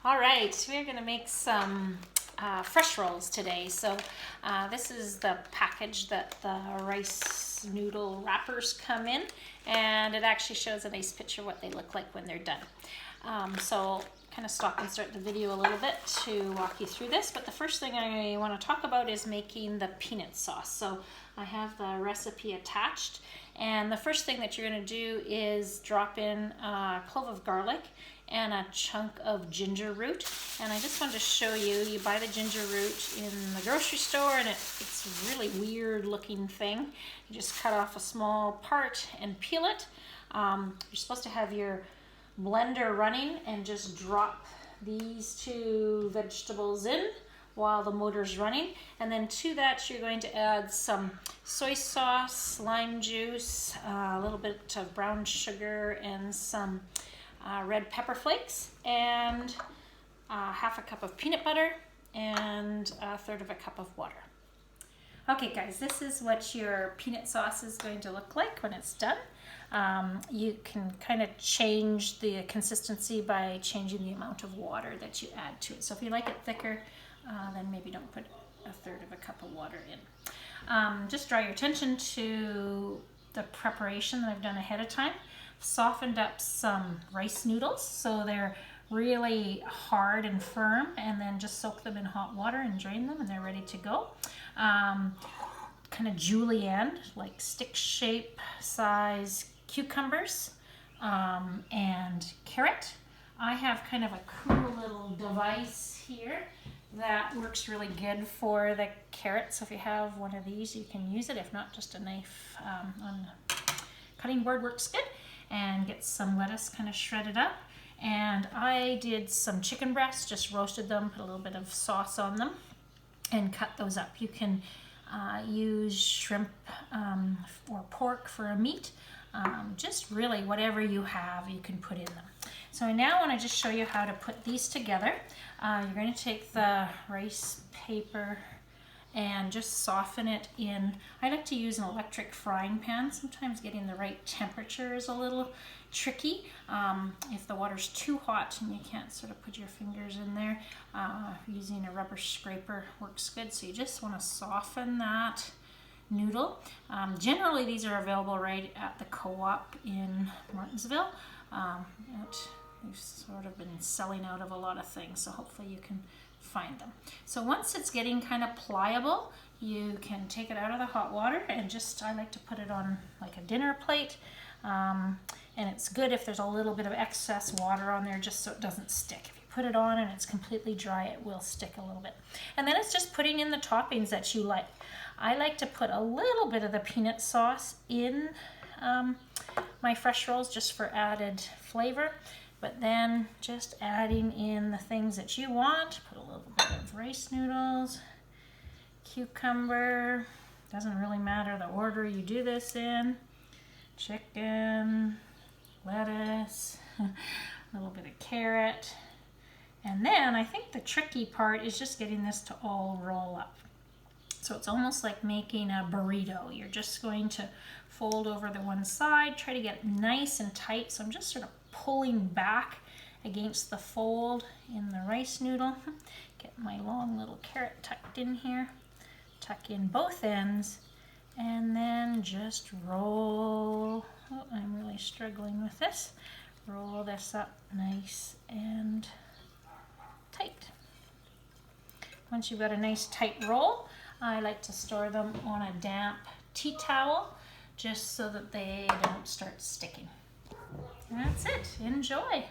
All right, we're going to make some fresh rolls today. So this is the package that the rice noodle wrappers come in, and it actually shows a nice picture of what they look like when they're done. So kind of stop and start the video a little bit to walk you through this, but the first thing I want to talk about is making the peanut sauce. So I have the recipe attached, and the first thing that you're going to do is drop in a clove of garlic and a chunk of ginger root. And I just wanted to show you, you buy the ginger root in the grocery store, and it's a really weird looking thing. You just cut off a small part and peel it. You're supposed to have your blender running and just drop these two vegetables in while the motor's running, and then to that you're going to add some soy sauce, lime juice, a little bit of brown sugar, and some red pepper flakes, and half a cup of peanut butter, and a third of a cup of water. Okay guys, this is what your peanut sauce is going to look like when it's done. You can kind of change the consistency by changing the amount of water that you add to it. So if you like it thicker, then maybe don't put a third of a cup of water in. Just draw your attention to the preparation that I've done ahead of time. Softened up some rice noodles so they're really hard and firm, and then just soak them in hot water and drain them, and they're ready to go. Kind of julienne, like stick shape size cucumbers and carrot. I have kind of a cool little device here that works really good for the carrot, so if you have one of these you can use it. If not, just a knife on cutting board works good. And get some lettuce kind of shredded up. And I did some chicken breasts, just roasted them, put a little bit of sauce on them, and cut those up. You can use shrimp or pork for a meat. Just really whatever you have you can put in them. So I now want to just show you how to put these together. You're going to take the rice paper and just soften it in. I like to use an electric frying pan. Sometimes getting the right temperature is a little tricky. If the water's too hot and you can't sort of put your fingers in there, using a rubber scraper works good. So you just want to soften that noodle. Generally these are available right at the Co-op in Martinsville. They've sort of been selling out of a lot of things, so hopefully you can find them. So once it's getting kind of pliable, you can take it out of the hot water and just, I like to put it on like a dinner plate. And it's good if there's a little bit of excess water on there, just so it doesn't stick. If you put it on and it's completely dry, it will stick a little bit. And then it's just putting in the toppings that you like. I like to put a little bit of the peanut sauce in my fresh rolls just for added flavor. But then just adding in the things that you want. Put a little bit of rice noodles, cucumber, doesn't really matter the order you do this in, chicken, lettuce, a little bit of carrot. And then I think the tricky part is just getting this to all roll up. So it's almost like making a burrito. You're just going to fold over the one side, try to get it nice and tight. So I'm just sort of pulling back against the fold in the rice noodle. Get my long little carrot tucked in here. Tuck in both ends, and then just roll. Oh, I'm really struggling with this. Roll this up nice and tight. Once you've got a nice tight roll, I like to store them on a damp tea towel just so that they don't start sticking. And that's it. Enjoy.